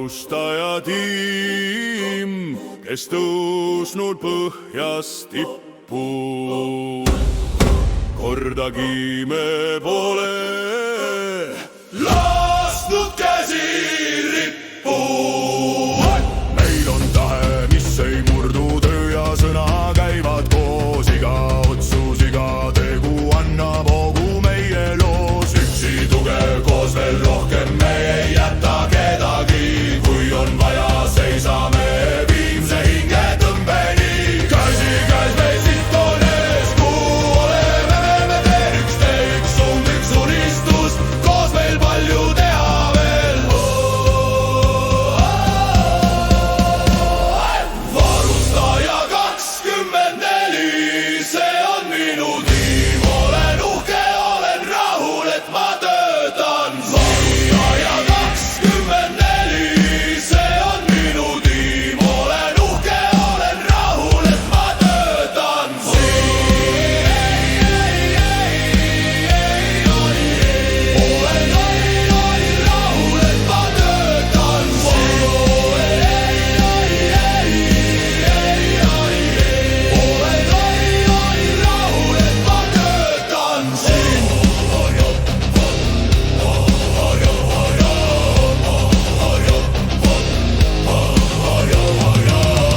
varustaja tiim, kes tõusnud põhjast tippu. Kordagi me pole lasknud käsi rippu. Meil on tahe, mis ei murdu, töö ja sõna käivad koos. Iga otsus, iga tegu annab hoogu meie loos. Üksi tugev, koos veel rohkem, me ei jäta kedagi. Kui on vaja, seisame viimse hinge tõmbeni. Käsi käes meil siit on ees, kuhu oleme me teen. Üks tee, üks suund, üks unistus, koos meil palju teha veel. Varustaja 24, see on minu tiim. Olen uhke, olen rahul, et ma töötan. Varustaja 24, see on minu tiim. Olen uhke, olen rahul, et ma töötan. Olen rahul, et ma töötan.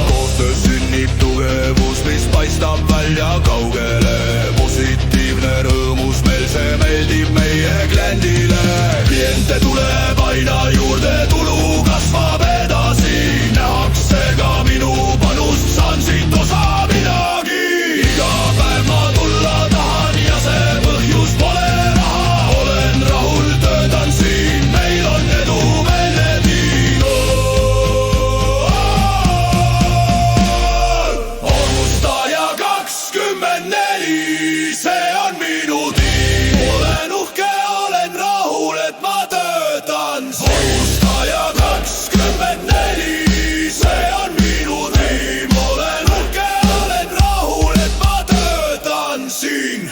Koostöös sünnib tugevus, mis paistab välja kaugele. Positiivne rõõmus meil, see meeldib meie kliendile. Kliente tuleb aina juurde, tulu kasvab edasi. Nähakse ka minu panust, saan siit osa midagi. Iga päev ma tulla tahan ja see põhjus pole raha. Olen rahul, töötan siin, meil on edumeelne tiim. Varustaja 24, see on minu tiim. Olen uhke, olen rahul, et ma töötan. Varustaja 24, see on minu tiim. Olen uhke, olen rahul, et ma töötan siin.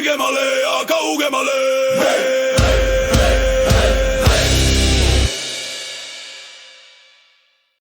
Kaugemale ja kaugemale.